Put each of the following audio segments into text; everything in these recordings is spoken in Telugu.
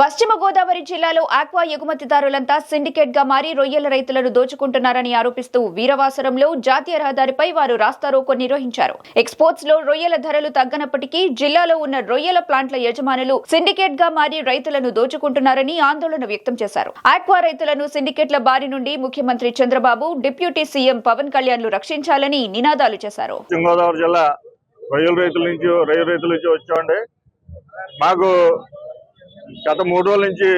పశ్చిమ గోదావరి జిల్లాలో ఆక్వా ఎగుమతిదారులంతా సిండికేట్ గా మారి రొయ్యల రైతులను దోచుకుంటున్నారని ఆరోపిస్తూ వీరవాసరంలో జాతీయ రహదారిపై వారు రాస్తారోకో నిర్వహించారు. ఎక్స్పోర్ట్స్ లో రొయ్యల ధరలు తగ్గనప్పటికీ జిల్లాలో ఉన్న రొయ్యల ప్లాంట్ల యజమానులు సిండికేట్ గా మారి రైతులను దోచుకుంటున్నారని ఆందోళన వ్యక్తం చేశారు. ఆక్వా రైతులను సిండికేట్ల బారి నుండి ముఖ్యమంత్రి చంద్రబాబు, డిప్యూటీ సీఎం పవన్ కళ్యాణ్లు రక్షించాలని నినాదాలు చేశారు. గత 3 రోజుల నుంచి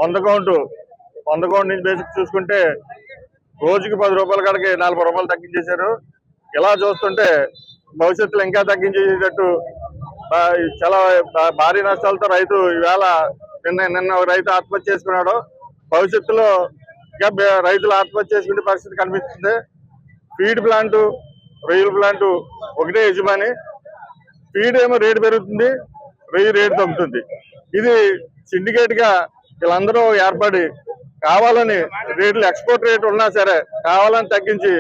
100 కౌంట్ నుంచి బేసిక్ చూసుకుంటే రోజుకి 10 రూపాయల కాడికి 40 రూపాయలు తగ్గించేశారు. ఇలా చూస్తుంటే భవిష్యత్తులో ఇంకా తగ్గించేటట్టు చాలా భారీ నష్టాలతో రైతు ఈవేళ నిన్న రైతు ఆత్మహత్య చేసుకున్నాడు. భవిష్యత్తులో ఇంకా రైతులు ఆత్మహత్య చేసుకునే పరిస్థితి కనిపిస్తుంది. ఫీడ్ ప్లాంటు, రొయ్యల ప్లాంటు ఒకటే యజమాని. ఫీడ్ ఏమో రేటు పెరుగుతుంది, రొయ్యి రేటు తగ్గుతుంది. ఇది సిండికేట్ గా వీళ్ళందరూ ఏర్పడి కావాలని రేట్లు ఎక్స్పోర్ట్ రేట్ ఉన్నా సరే కావాలని తగ్గించి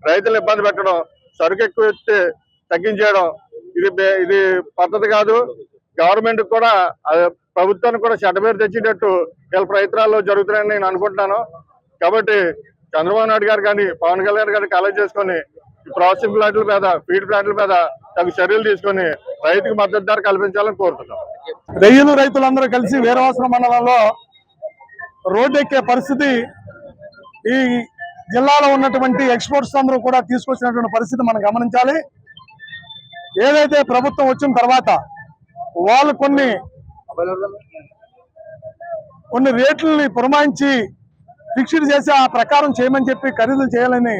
రైతులను ఇబ్బంది పెట్టడం, సరుకు ఎక్కువ ఎత్తే తగ్గించేయడం ఇది పద్ధతి కాదు. గవర్నమెంట్ కూడా ప్రభుత్వానికి కూడా చెడ్డ పేరు తెచ్చేటట్టు వీళ్ళ ప్రయత్నాల్లో జరుగుతున్నాయని నేను అనుకుంటున్నాను. కాబట్టి చంద్రబాబు నాయుడు గారు కానీ పవన్ కళ్యాణ్ గారిని కలెక్ట్ చేసుకొని ప్రాసెసింగ్ ప్లాంట్ల మీద, ఫీడ్ ప్లాంట్ల మీద తగు చర్యలు తీసుకొని రైతుకు మద్దతు ధర కల్పించాలని కోరుతున్నాం. రొయ్యలు రైతులందరూ కలిసి వీరవాసరం మండలంలో రోడ్డెక్కే పరిస్థితి ఈ జిల్లాలో ఉన్నటువంటి ఎక్స్పోర్ట్స్ అందరూ కూడా తీసుకొచ్చినటువంటి పరిస్థితి మనం గమనించాలి. ఏదైతే ప్రభుత్వం వచ్చిన తర్వాత వాళ్ళు కొన్ని రేట్లని పురమాయించి ఫిక్స్డ్ చేసి ఆ ప్రకారం చేయమని చెప్పి ఖరీదులు చేయాలని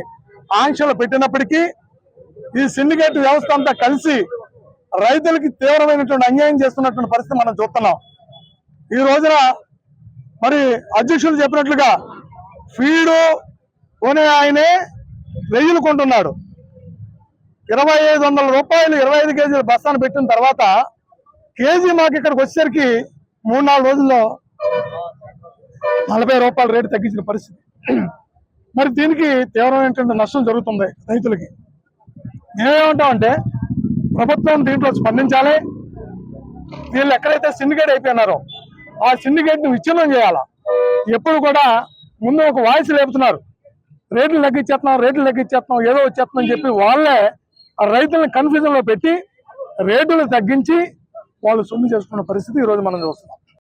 ఆంక్షలు పెట్టినప్పటికీ ఈ సిండికేట్ వ్యవస్థ అంతా కలిసి రైతులకి తీవ్రమైనటువంటి అన్యాయం చేస్తున్నటువంటి పరిస్థితి మనం చూస్తున్నాం. ఈ రోజున మరి అధ్యక్షులు చెప్పినట్లుగా ఫీడు కొనే ఆయనే రొయ్యలు కొంటున్నాడు. 2500 రూపాయలు 25 కేజీల బస్తాను పెట్టిన తర్వాత కేజీ మాకు ఇక్కడికి వచ్చేసరికి 3-4 రోజుల్లో 40 రూపాయల రేటు తగ్గించిన పరిస్థితి. మరి దీనికి తీవ్రమైనటువంటి నష్టం జరుగుతుంది రైతులకి. మేమేమంటామంటే ప్రభుత్వం దీంట్లో స్పందించాలి. వీళ్ళు ఎక్కడైతే సిండికేట్ అయిపోయినారో ఆ సిండికేట్ ను విచ్ఛిన్నం చేయాలా. ఎప్పుడు కూడా ముందు ఒక వాయిస్ లేపుతున్నారు, రేట్లు తగ్గించేస్తున్నాం ఏదో వచ్చేస్తున్నాం చెప్పి వాళ్ళే ఆ రైతులను కన్ఫ్యూజన్ లో పెట్టి రేటులు తగ్గించి వాళ్ళు సొమ్ము చేసుకున్న పరిస్థితి ఈరోజు మనం చూస్తున్నాం.